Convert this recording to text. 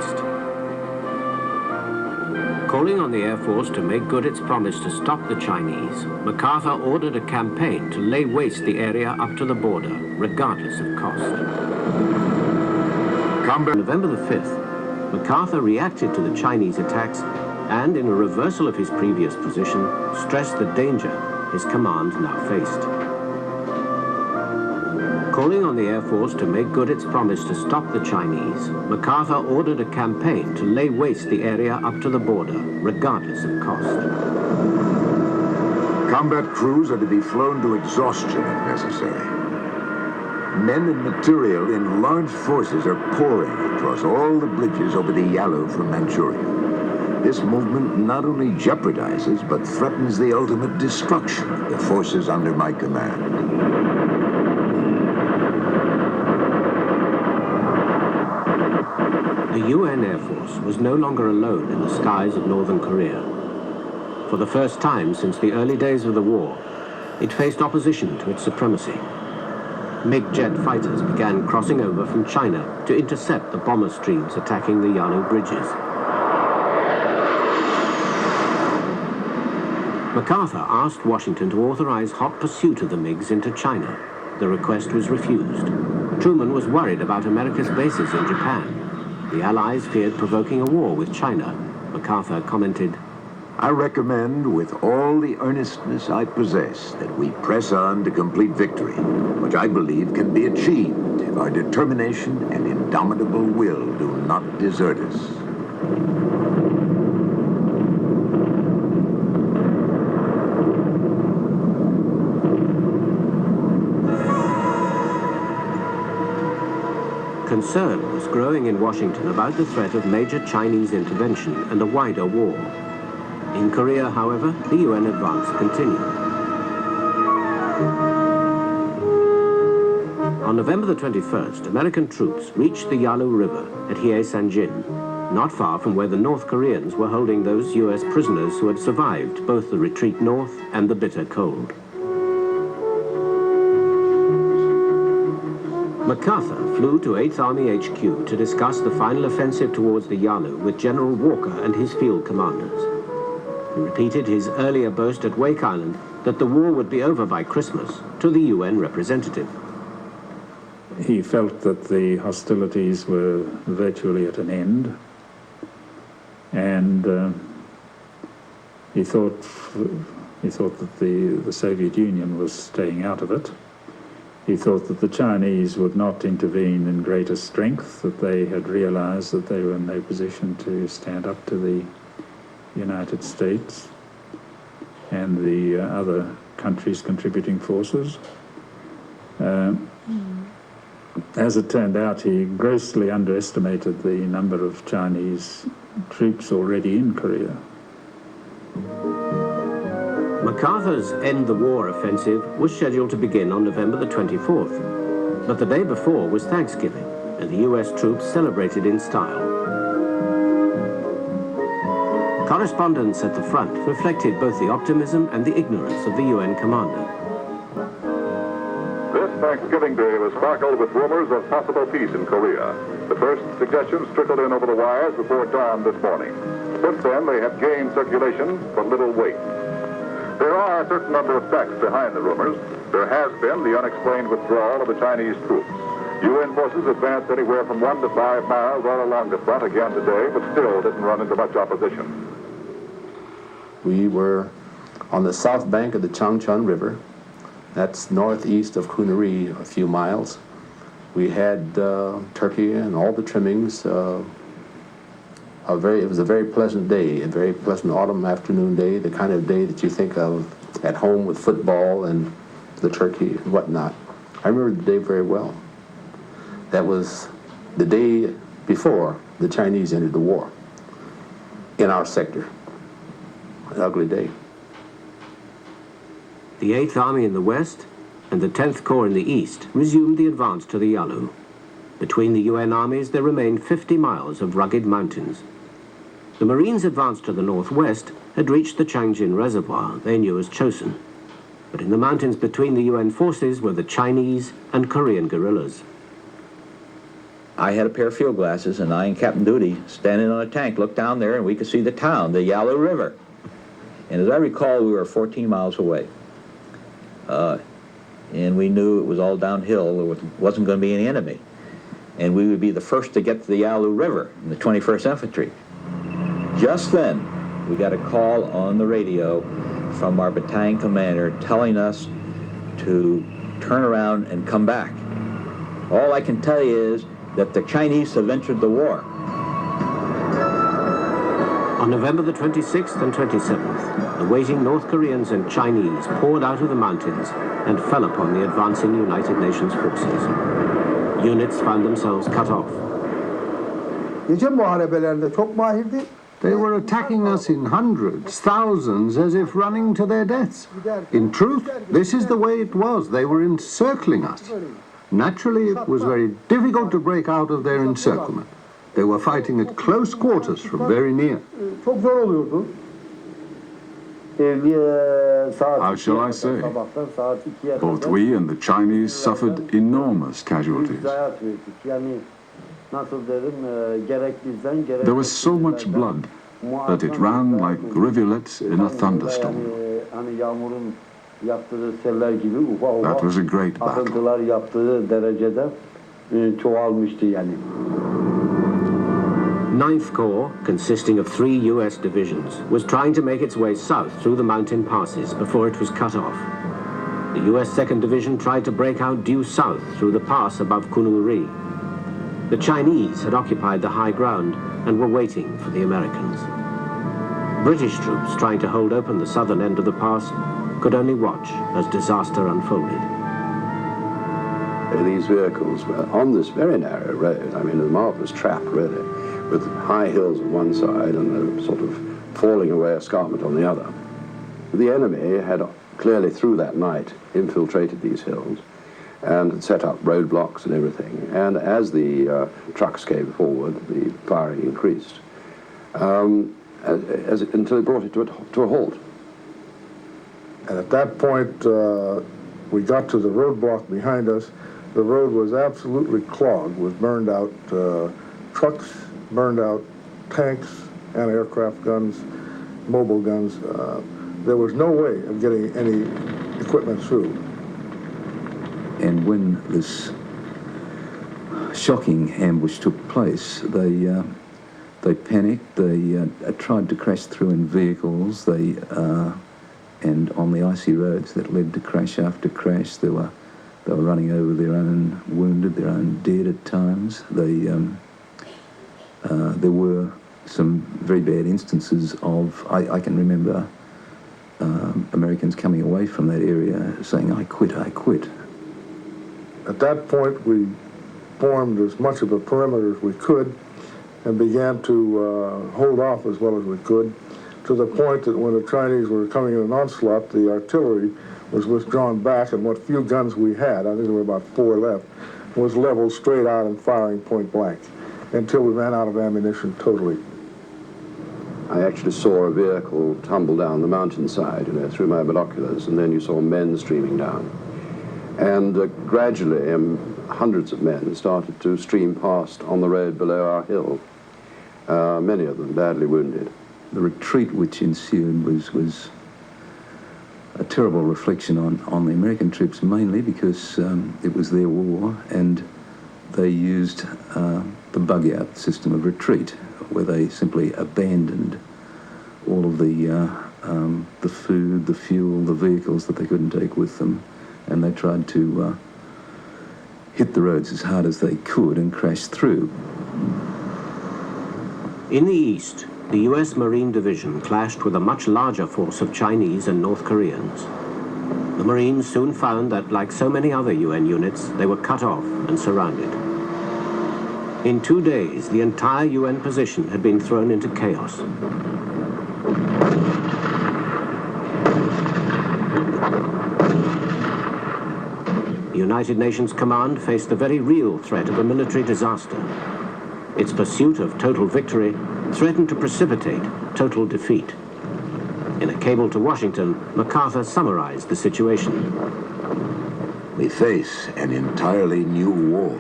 faced. Calling on the Air Force to make good its promise to stop the Chinese, MacArthur ordered a campaign to lay waste the area up to the border, regardless of cost. On November the 5th, MacArthur reacted to the Chinese attacks and, in a reversal of his previous position, stressed the danger his command now faced. Calling on the Air Force to make good its promise to stop the Chinese, MacArthur ordered a campaign to lay waste the area up to the border, regardless of cost. Combat crews are to be flown to exhaustion if necessary. Men and material in large forces are pouring across all the bridges over the Yalu from Manchuria. This movement not only jeopardizes, but threatens the ultimate destruction of the forces under my command. The UN Air Force was no longer alone in the skies of northern Korea. For the first time since the early days of the war, it faced opposition to its supremacy. MiG jet fighters began crossing over from China to intercept the bomber streams attacking the Yalu bridges. MacArthur asked Washington to authorize hot pursuit of the MiGs into China. The request was refused. Truman was worried about America's bases in Japan. The Allies feared provoking a war with China. MacArthur commented, I recommend with all the earnestness I possess that we press on to complete victory, which I believe can be achieved if our determination and indomitable will do not desert us. Concern was growing in Washington about the threat of major Chinese intervention and a wider war. In Korea, however, the UN advance continued. On November the 21st, American troops reached the Yalu River at Changjin, not far from where the North Koreans were holding those US prisoners who had survived both the retreat north and the bitter cold. MacArthur flew to 8th Army HQ to discuss the final offensive towards the Yalu with General Walker and his field commanders. He repeated his earlier boast at Wake Island that the war would be over by Christmas to the UN representative. He felt that the hostilities were virtually at an end, and he thought that the Soviet Union was staying out of it. He thought that the Chinese would not intervene in greater strength, that they had realized that they were in no position to stand up to the United States and the other countries contributing forces. As it turned out, he grossly underestimated the number of Chinese troops already in Korea. MacArthur's End the War offensive was scheduled to begin on November the 24th, but the day before was Thanksgiving, and the US troops celebrated in style. Correspondents at the front reflected both the optimism and the ignorance of the UN commander. This Thanksgiving Day was sparkled with rumors of possible peace in Korea. The first suggestions trickled in over the wires before dawn this morning. Since then, they have gained circulation but little weight. There are a certain number of facts behind the rumors. There has been the unexplained withdrawal of the Chinese troops. UN forces advanced anywhere from 1 to 5 miles all along the front again today, but still didn't run into much opposition. We were on the south bank of the Changjin River. That's northeast of Kunuri, a few miles. We had turkey and all the trimmings. It was a very pleasant day, a very pleasant autumn afternoon day, the kind of day that you think of at home with football and the turkey and whatnot. I remember the day very well. That was the day before the Chinese entered the war in our sector. An ugly day. The 8th Army in the west and the 10th Corps in the east resumed the advance to the Yalu. Between the UN armies, there remained 50 miles of rugged mountains. The Marines advanced to the northwest had reached the Changjin Reservoir they knew as Chosin. But in the mountains between the UN forces were the Chinese and Korean guerrillas. I had a pair of field glasses, and I and Captain Duty, standing on a tank, looked down there, and we could see the town, the Yalu River. And as I recall, we were 14 miles away. And we knew it was all downhill. There wasn't going to be any enemy. And we would be the first to get to the Yalu River in the 21st Infantry. Just then, we got a call on the radio from our battalion commander telling us to turn around and come back. All I can tell you is that the Chinese have entered the war. On November the 26th and 27th, the waiting North Koreans and Chinese poured out of the mountains and fell upon the advancing United Nations forces. Units found themselves cut off. Gece muharebelerinde çok mahirdi. They were attacking us in hundreds, thousands, as if running to their deaths. In truth, this is the way it was. They were encircling us. Naturally, it was very difficult to break out of their encirclement. They were fighting at close quarters from very near. Çok zor oluyordu. How shall I say? Both we and the Chinese suffered enormous casualties. There was so much blood that it ran like rivulets in a thunderstorm. That was a great battle. Ninth Corps, consisting of 3 U.S. divisions, was trying to make its way south through the mountain passes before it was cut off. The U.S. 2nd Division tried to break out due south through the pass above Kunuri. The Chinese had occupied the high ground and were waiting for the Americans. British troops trying to hold open the southern end of the pass could only watch as disaster unfolded. These vehicles were on this very narrow road, I mean a marvelous trap really, with high hills on one side and a sort of falling away escarpment on the other. The enemy had clearly through that night infiltrated these hills and had set up roadblocks and everything. And as the trucks came forward, the firing increased until it brought it to a halt. And at that point, we got to the roadblock behind us. The road was absolutely clogged with burned out trucks, burned out tanks, anti-aircraft guns, mobile guns. There was no way of getting any equipment through. And when this shocking ambush took place, they panicked. They tried to crash through in vehicles. And on the icy roads that led to crash after crash, they were running over their own wounded, their own dead at times. There were some very bad instances of, I can remember Americans coming away from that area saying, I quit, I quit. At that point, we formed as much of a perimeter as we could and began to hold off as well as we could, to the point that when the Chinese were coming in an onslaught, the artillery was withdrawn back, and what few guns we had, I think there were about 4 left, was leveled straight out and firing point blank until we ran out of ammunition totally. I actually saw a vehicle tumble down the mountainside, through my binoculars, and then you saw men streaming down. And gradually, hundreds of men started to stream past on the road below our hill, many of them badly wounded. The retreat which ensued was a terrible reflection on the American troops, mainly because it was their war, and they used the bug-out system of retreat, where they simply abandoned all of the food, the fuel, the vehicles that they couldn't take with them, and they tried to hit the roads as hard as they could and crash through. In the east, the U.S. Marine Division clashed with a much larger force of Chinese and North Koreans. The Marines soon found that, like so many other UN units, they were cut off and surrounded. In 2 days, the entire UN position had been thrown into chaos. The United Nations Command faced the very real threat of a military disaster. Its pursuit of total victory threatened to precipitate total defeat. In a cable to Washington, MacArthur summarized the situation. We face an entirely new war.